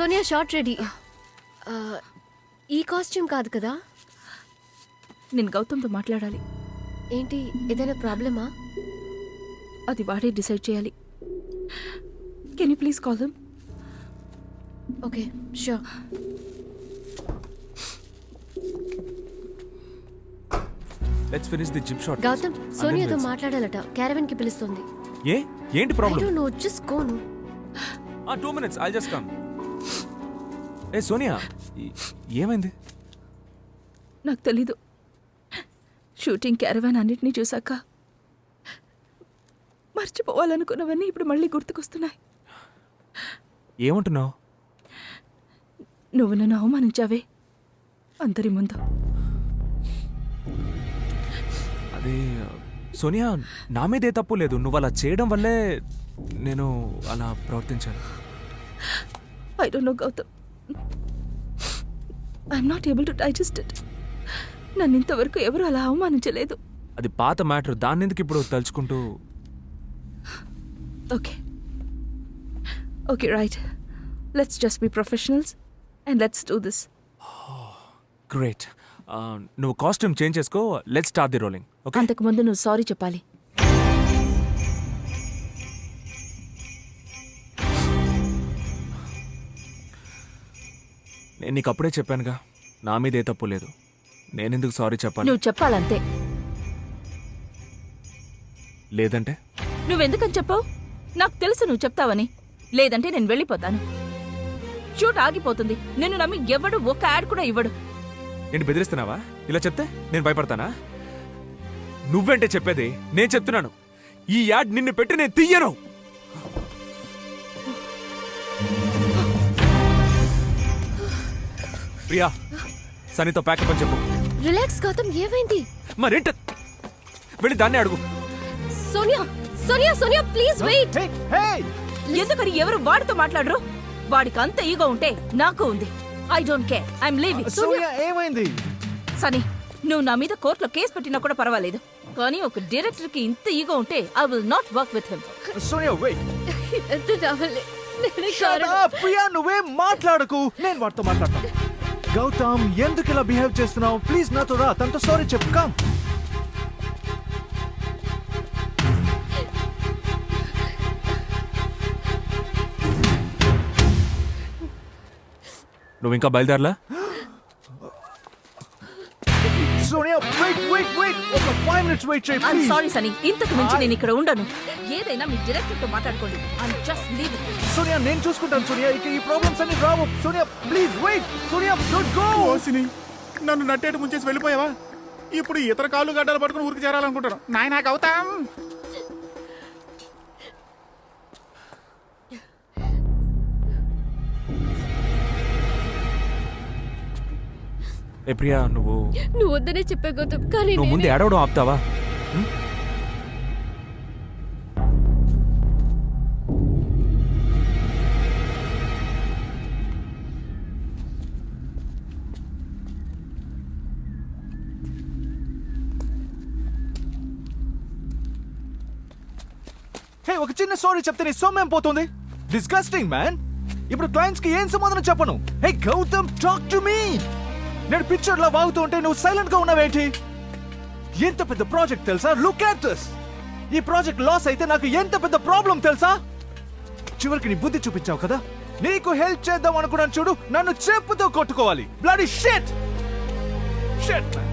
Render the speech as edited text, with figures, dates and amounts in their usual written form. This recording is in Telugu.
Sonia short ready. ఈ కాస్ట్యూమ్ కాదు కదా? నేను గౌతమ్తో మాట్లాడాలి. ఏంటి, ఏదైనా ప్రాబ్లమా? అది వాడే డిసైడ్ చేయాలి. Can you please call them? Okay, sure. Let's finish the gym shot. Gautam, సోనియాతో మాట్లాడాలట. క్యారవెన్ కి పిలుస్తుంది. ఏంటి problem? I don't know, just go no. 2 minutes, I'll just come. ఏ సోనియా, ఏమైంది? నాకు తెలీదు. షూటింగ్ క్యారవాన్ అన్నిటినీ చూసాక మర్చిపోవాలనుకున్నవన్నీ ఇప్పుడు మళ్ళీ గుర్తుకొస్తున్నాయి. ఏమంటున్నావు? నువ్వు నన్ను అవమానించావే అందరి ముందు. అదే సోనియా, నా మీదే తప్పు లేదు. నువ్వు అలా చేయడం వల్లే నేను అలా ప్రవర్తించాను. I don't know Gautam, I'm not able to digest it. నన్ను ఇంతవరకు ఎవరు అలా అవమానించలేదు. అది పాత మ్యాటర్, దాన్ని ఎందుకు ఇప్పుడు తలుచుకుంటూ? Okay okay right, let's just be professionals and let's do this. Great. నువ్వు కాస్ట్యూమ్ చేంజ్ చేసుకో, let's start the rolling. Okay? అంతకుముందు నువ్వు సారీ చెప్పాలి. నేను నీకు అప్పుడే చెప్పానుగా, నా మీదే తప్పు లేదు. నేనెందుకు సారీ చెప్పాలి? నువ్వు చెప్పాలంతే. లేదంటే? నువ్వెందుకని చెప్పావు? నాకు తెలుసు నువ్వు చెప్తావని. లేదంటే నేను వెళ్ళిపోతాను. షూట్ ఆగిపోతుంది. నిన్ను నమ్మి ఎవడు ఒక యాడ్ కూడా ఇవ్వడు. నేను బెదిరిస్తున్నావా? ఇలా చెప్తే నేను భయపడతానా? నువ్వేంటే చెప్పేది? నేను చెప్తున్నాను, ఈ యాడ్ నిన్ను పెట్టి నేను తీయను. ప్రియా, సనీతో ప్యాకప్ అని చెప్పు. రిలాక్స్ గౌతమ్, ఏమైంది? మరేంట, వెళ్ళి దాన్నే అడుగు. Sonia Sonia Sonia please wait. ఎందుకని ఎవరు వాడితో మాట్లాడరు? వాడికి అంత ఈగో ఉంటే నాకు ఉంది. I don't care, I'm leaving. Sonia, ఏమైంది? సనీ, నువ్వు నా మీద కోర్టులో కేసు పెట్టినా కూడా పర్వాలేదు, కానీ ఒక డైరెక్టర్ కి ఇంత ఈగో ఉంటే I will not work with him. Sonia wait. ఇదంతా నా వల్లే. నేనే Shut కారణం. up, ప్రియా, నువ్వేం మాట్లాడకు. నేను వాడితో మాట్లాడతాను. గౌతమ్, ఎందుకు ఇలా బిహేవ్ చేస్తున్నావు? ప్లీజ్ నాతో రా, తనతో సారీ చెప్పు. కమ్. నువ్వు ఇంకా బయలుదేరలా? సోనియా, వెయిట్. ఒక 5 minutes వెయిట్ చేయి ఐఎమ్ ప్లీజ్. సారీ సనీ, ఇంతకు మించి నేను ఇక్కడ ఉండను. ఏదైనా మీ డైరెక్టర్ తో మాట్లాడుకోండి. I'm just leaving. సోనియా, నేను చూసుకుంటాను. సోనియా, ఇక ఈ ప్రాబ్లమ్స్ అన్ని రావు. Sonia please wait. Sonia don't go. ఓసిని, నన్ను నట్టేటు ముంచేసి వెళ్ళిపోయావా? ఇప్పుడు ఇతర కాళ్ళు గడ్డలు పట్టుకుని ఊరికి చేరాలనుకుంటాను. నాయనా గౌతమ్, ఏ ప్రియా, నువ్వు వద్దనే చెప్పే గౌతమ్, కానీ నువ్వు ముందు ఏడవడం ఆపుతావా? హే, ఒక చిన్న సారీ చెప్తే నీ సొమ్మేం పోతుంది? Disgusting man. ఇప్పుడు క్లయింట్స్ కి ఏం సమాధానం చెప్పను? హే గౌతమ్, టాక్ టు మీ. నేను పిక్చర్ లో వాగుతూ ఉంటే నువ్వు సైలెంట్ గా ఉన్నావేంటి? ఎంత పెద్ద ప్రాజెక్ట్ తెలుసా? Look at this. ఈ ప్రాజెక్ట్ లాస్ అయితే నాకు ఎంత పెద్ద ప్రాబ్లం తెలుసా? చివరికి నీ బుద్ధి చూపించావు కదా. నీకు హెల్ప్ చేద్దాం అనుకున్నాను చూడు, నన్ను చెప్పుతో కొట్టుకోవాలి. Bloody shit. Shit man.